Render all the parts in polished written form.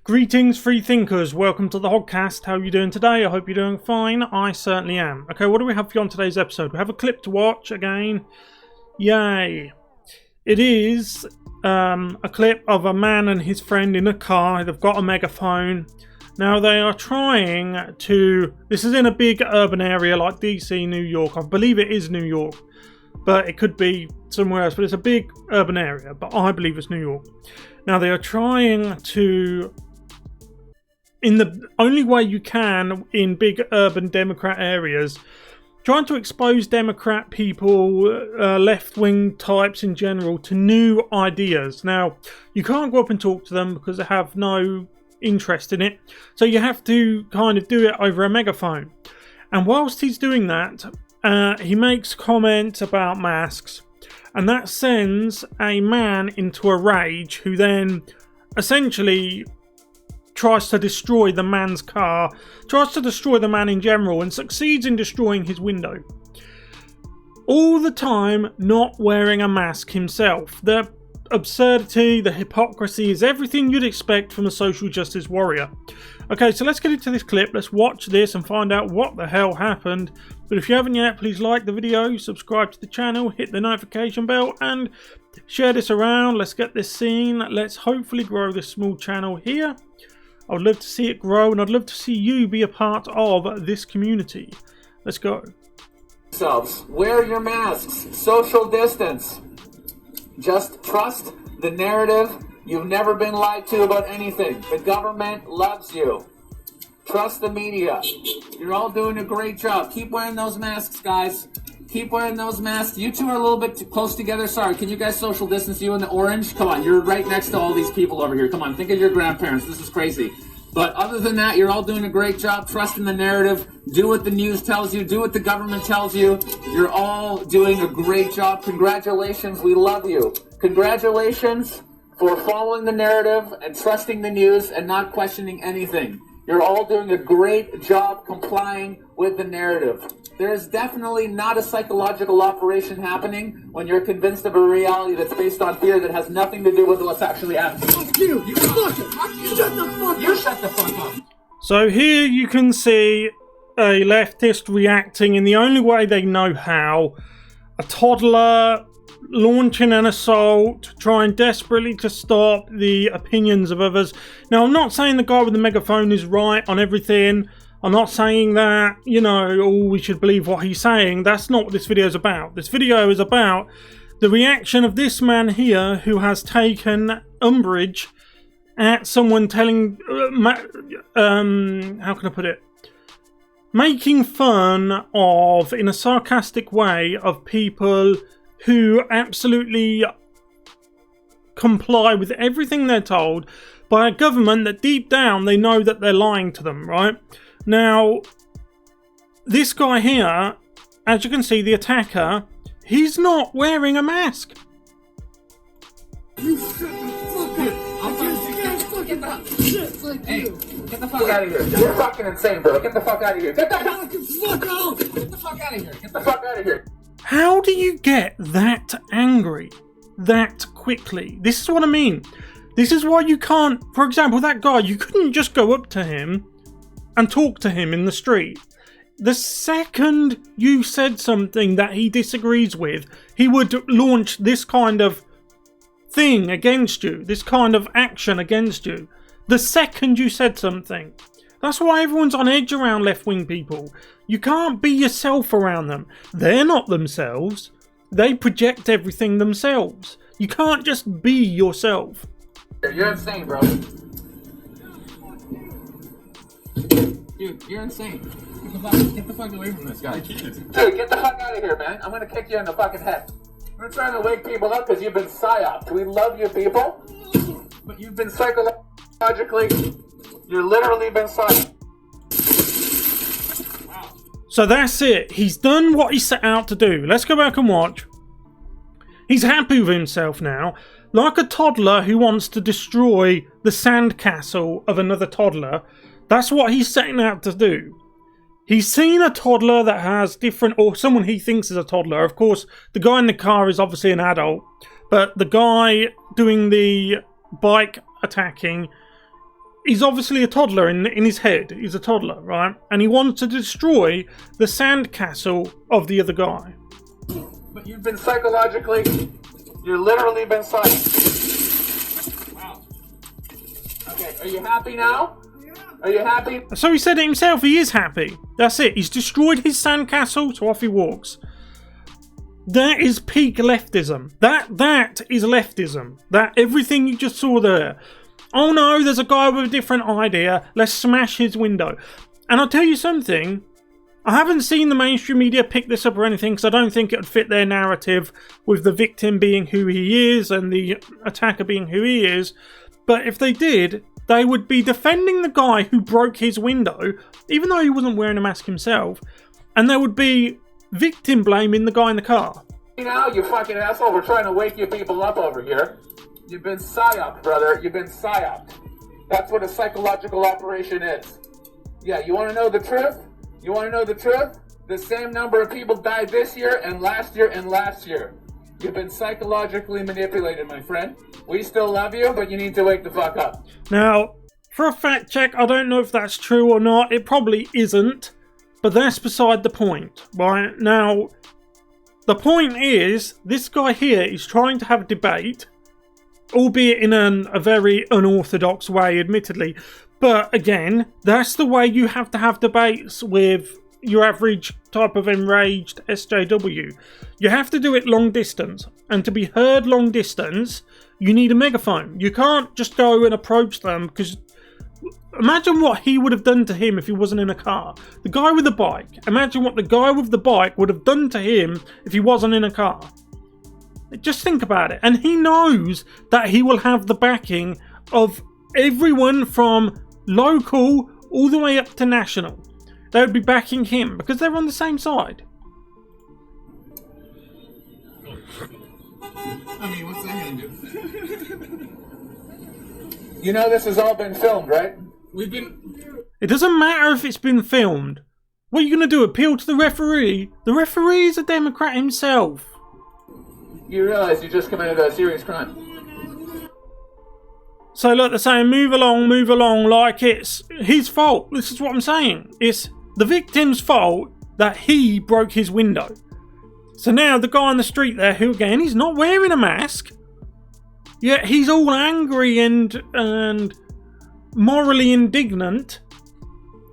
Greetings, free thinkers. Welcome to the Hoggcast. How are you doing today? I hope you're doing fine. I certainly am. Okay, what do we have for you on today's episode? We have a clip to watch again. Yay. It is a clip of a man and his friend in a car. They've got a megaphone. Now they are trying to... This is in a big urban area like DC, New York. I believe it is New York, but it could be somewhere else. But it's a big urban area, but I believe it's New York. Now they are trying to... in the only way you can in big urban Democrat areas, trying to expose Democrat people, left-wing types in general, to new ideas. Now, you can't go up and talk to them because they have no interest in it, so you have to kind of do it over a megaphone. And whilst he's doing that, he makes comments about masks, and that sends a man into a rage who then essentially tries to destroy the man's car, tries to destroy the man in general, and succeeds in destroying his window. All the time not wearing a mask himself. The absurdity, the hypocrisy is everything you'd expect from a social justice warrior. Okay, so let's get into this clip. Let's watch this and find out what the hell happened. But if you haven't yet, please like the video, subscribe to the channel, hit the notification bell, and share this around. Let's get this seen. Let's hopefully grow this small channel here. I would love to see it grow, and I'd love to see you be a part of this community. Let's go. Wear your masks. Social distance. Just trust the narrative. You've never been lied to about anything. The government loves you. Trust the media. You're all doing a great job. Keep wearing those masks, guys. Keep wearing those masks. You two are a little bit too close together. Sorry, can you guys social distance? You in the orange? Come on, you're right next to all these people over here. Come on, think of your grandparents. This is crazy. But other than that, you're all doing a great job. Trust in the narrative. Do what the news tells you. Do what the government tells you. You're all doing a great job. Congratulations. We love you. Congratulations for following the narrative and trusting the news and not questioning anything. You're all doing a great job complying with the narrative. There is definitely not a psychological operation happening when you're convinced of a reality that's based on fear that has nothing to do with what's actually happening. Fuck you! You fucking shut the fuck up! You shut the fuck up! So here you can see a leftist reacting in the only way they know how. A toddler launching an assault, trying desperately to stop the opinions of others. Now, I'm not saying the guy with the megaphone is right on everything. I'm not saying that, you know, oh, we should believe what he's saying. That's not what this video is about. This video is about the reaction of this man here who has taken umbrage at someone telling, how can I put it? Making fun of, in a sarcastic way, of people who absolutely comply with everything they're told by a government that deep down they know that they're lying to them, right? Now, this guy here, as you can see, the attacker, he's not wearing a mask. You shut the fuck up! Get the fuck out of here! You're fucking insane, bro. Get the fuck out of here! Get the fuck out! Get the fuck out of here! Get the fuck out of here! How do you get that angry that quickly? This is what I mean. This is why you can't, for example, that guy, you couldn't just go up to him and talk to him in the street. The second you said something that he disagrees with, he would launch this kind of thing against you, this kind of action against you. The second you said something. That's why everyone's on edge around left-wing people. You can't be yourself around them. They're not themselves. They project everything themselves. You can't just be yourself. You're insane, bro. Dude, you're insane. Get the fuck away from this guy. Dude, get the fuck out of here, man. I'm gonna kick you in the fucking head. We're trying to wake people up because you've been psyoped. We love you people, but you've been psychologically, you're literally been psyoped. Wow. So that's it. He's done what he set out to do. Let's go back and watch. He's happy with himself now. Like a toddler who wants to destroy the sandcastle of another toddler. That's what he's setting out to do. He's seen a toddler that has different, or someone he thinks is a toddler. Of course, the guy in the car is obviously an adult, but the guy doing the bike attacking he's obviously a toddler in his head. He's a toddler, right? And he wants to destroy the sandcastle of the other guy. But you've been psychologically, you've literally been psyched. Wow. Okay, are you happy now? Are you happy? So he said it himself, he is happy. That's it. He's destroyed his sandcastle, so off he walks. That is peak leftism. That is leftism. That everything you just saw there. Oh no, there's a guy with a different idea. Let's smash his window. And I'll tell you something. I haven't seen the mainstream media pick this up or anything because I don't think it would fit their narrative with the victim being who he is and the attacker being who he is. But if they did, they would be defending the guy who broke his window, even though he wasn't wearing a mask himself, and they would be victim blaming the guy in the car. Now, you fucking asshole, we're trying to wake you people up over here. You've been psyoped, brother. You've been psyoped. That's what a psychological operation is. Yeah, you want to know the truth? You want to know the truth? The same number of people died this year and last year and last year. You've been psychologically manipulated, my friend. We still love you, but you need to wake the fuck up. Now, for a fact check, I don't know if that's true or not. It probably isn't. But that's beside the point, right? Now, the point is, this guy here is trying to have a debate, albeit in a very unorthodox way, admittedly. But again, that's the way you have to have debates with your average type of enraged SJW. You have to do it long distance, and to be heard long distance, you need a megaphone. You can't just go and approach them, because imagine what he would have done to him if he wasn't in a car. The guy with the bike, imagine what the guy with the bike would have done to him if he wasn't in a car. Just think about it. And he knows that he will have the backing of everyone from local all the way up to national. They would be backing him because they're on the same side. I mean, what's that going to do? You know this has all been filmed, right? It doesn't matter if it's been filmed. What are you going to do? Appeal to the referee? The referee is a Democrat himself. You realize you just committed a serious crime. So look, they're saying move along like it's his fault. This is what I'm saying. It's the victim's fault that he broke his window. So now the guy on the street there, who again, he's not wearing a mask, yet he's all angry and morally indignant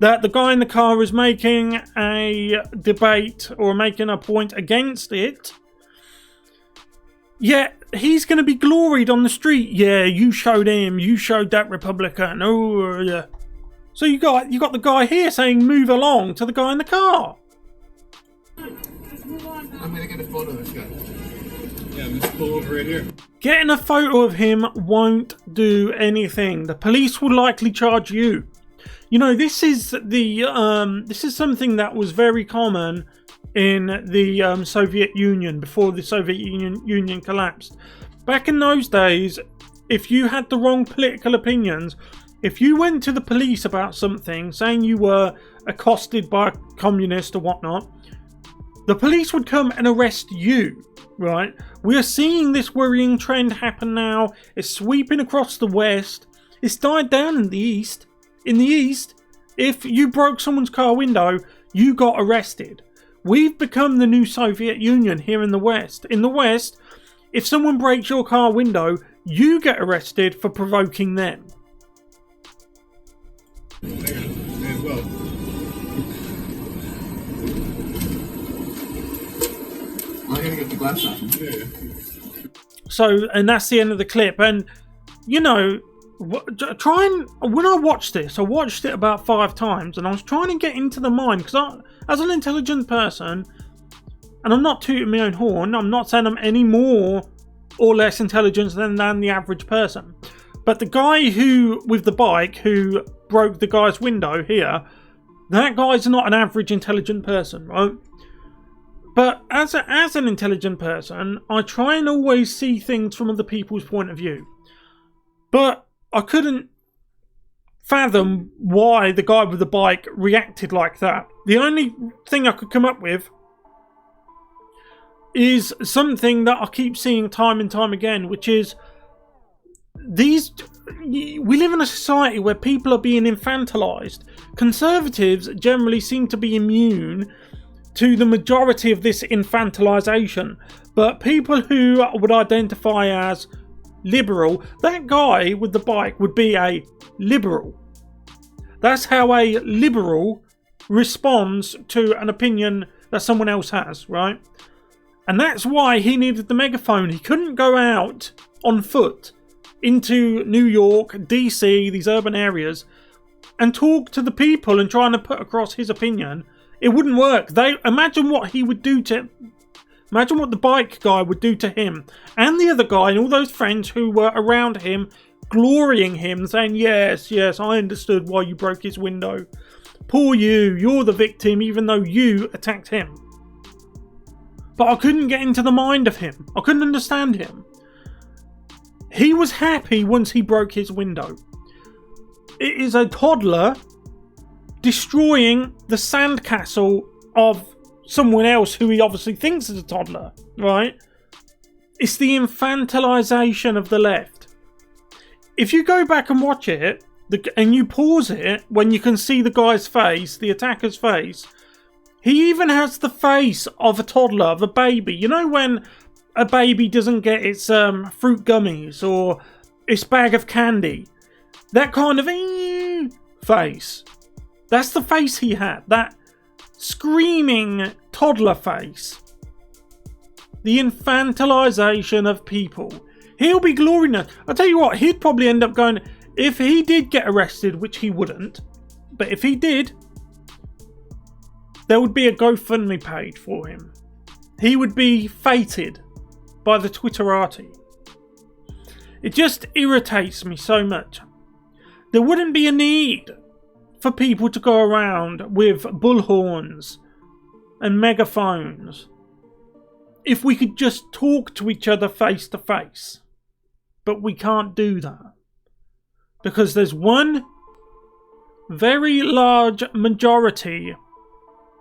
that the guy in the car is making a debate or making a point against it. Yet he's going to be gloried on the street. Yeah, you showed him. You showed that Republican. Oh, yeah. So you got the guy here saying move along to the guy in the car. I'm going to get a photo of this guy. Yeah, I'm just pull over right here. Getting a photo of him won't do anything. The police will likely charge you. You know, this is something that was very common in the Soviet Union before the Soviet Union collapsed. Back in those days, if you had the wrong political opinions, if you went to the police about something, saying you were accosted by a communist or whatnot, the police would come and arrest you, right? We are seeing this worrying trend happen now. It's sweeping across the West. It's died down in the East. In the East, if you broke someone's car window, you got arrested. We've become the new Soviet Union here in the West. In the West, if someone breaks your car window, you get arrested for provoking them. As well. I'm going to get the glass off. Yeah. So, and that's the end of the clip. And, you know, when I watched this, I watched it about 5 times, and I was trying to get into the mind, because as an intelligent person, and I'm not tooting my own horn, I'm not saying I'm any more or less intelligent than the average person, but the guy with the bike who broke the guy's window here, that guy's not an average intelligent person, right? But as an intelligent person, I try and always see things from other people's point of view. But I couldn't fathom why the guy with the bike reacted like that. The only thing I could come up with is something that I keep seeing time and time again, which is we live in a society where people are being infantilized. Conservatives generally seem to be immune to the majority of this infantilization, but people who would identify as liberal, that guy with the bike would be a liberal. That's how a liberal responds to an opinion that someone else has, right? And that's why he needed the megaphone. He couldn't go out on foot into New York, DC, these urban areas, and talk to the people and trying to put across his opinion. It wouldn't work. Imagine what he would do to... Imagine what the bike guy would do to him and the other guy and all those friends who were around him, glorying him, saying, yes, I understood why you broke his window. Poor you, you're the victim, even though you attacked him. But I couldn't get into the mind of him. I couldn't understand him. He was happy once he broke his window. It is a toddler destroying the sandcastle of someone else who he obviously thinks is a toddler, right? It's the infantilization of the left. If you go back and watch it, and you pause it when you can see the guy's face, the attacker's face, he even has the face of a toddler, of a baby. You know when a baby doesn't get its fruit gummies or its bag of candy? That kind of face. That's the face he had. That screaming toddler face. The infantilization of people. He'll be glorious. I'll tell you what, he'd probably end up going, if he did get arrested, which he wouldn't, but if he did, there would be a GoFundMe page for him. He would be feted by the Twitterati. It just irritates me so much. There wouldn't be a need for people to go around with bullhorns and megaphones if we could just talk to each other face to face. But we can't do that. Because there's one very large majority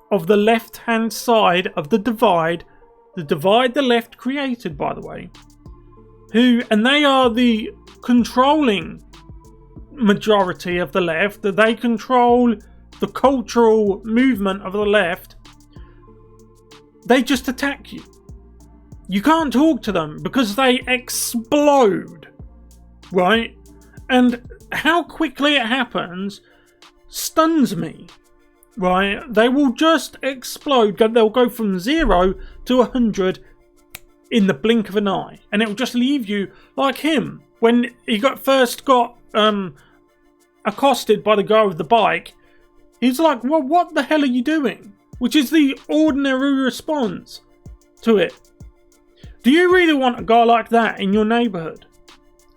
of the left-hand side of the divide the left created, by the way, and they are the controlling majority of the left, that they control the cultural movement of the left. They just attack you. You can't talk to them because they explode, right? And how quickly it happens stuns me, right? They will just explode. They'll go from 0 to 100 in the blink of an eye, and it will just leave you like him when he first got accosted by the guy with the bike. He's like, well, what the hell are you doing? Which is the ordinary response to it. Do you really want a guy like that in your neighbourhood?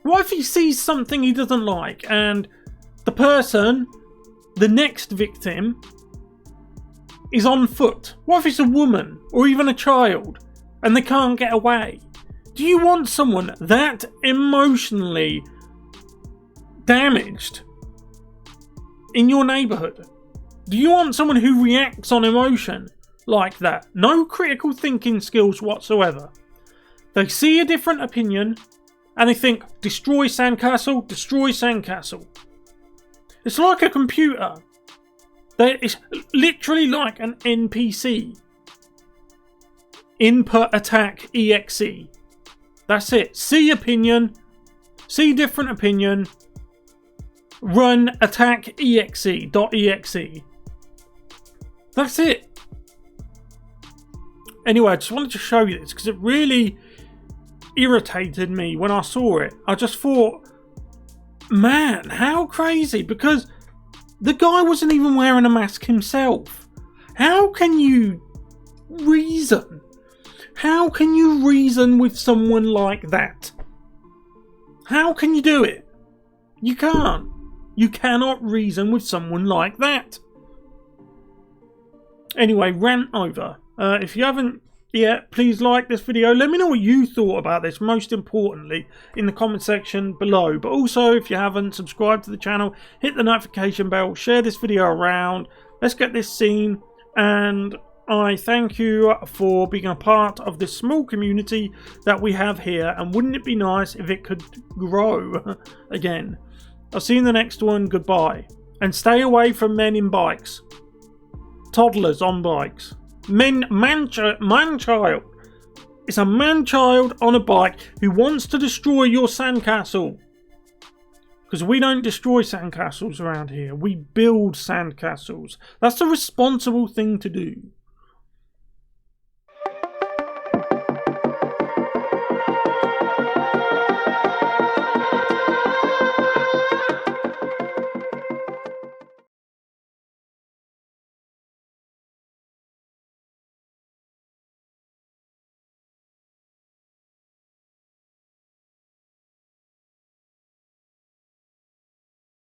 What if he sees something he doesn't like and the person, the next victim, is on foot? What if it's a woman or even a child and they can't get away? Do you want someone that emotionally damaged in your neighbourhood? Do you want someone who reacts on emotion like that? No critical thinking skills whatsoever. They see a different opinion and they think, destroy sandcastle, destroy sandcastle. It's like a computer. It's literally like an NPC. Input attack exe. That's it. See opinion, see different opinion, run attack exe.exe. That's it. Anyway, I just wanted to show you this because it really irritated me when I saw it. I just thought, man, how crazy, because the guy wasn't even wearing a mask himself. How can you reason? How can you reason with someone like that? How can you do it? You can't. You cannot reason with someone like that. Anyway, rant over. If you haven't yet, please like this video. Let me know what you thought about this, most importantly, in the comment section below. But also, if you haven't, subscribe to the channel, hit the notification bell, share this video around. Let's get this seen and I thank you for being a part of this small community that we have here, and wouldn't it be nice if it could grow again? I'll see you in the next one. Goodbye. And stay away from men in bikes. Toddlers on bikes. Man-child. It's a man-child on a bike who wants to destroy your sandcastle. Because we don't destroy sandcastles around here. We build sandcastles. That's the responsible thing to do.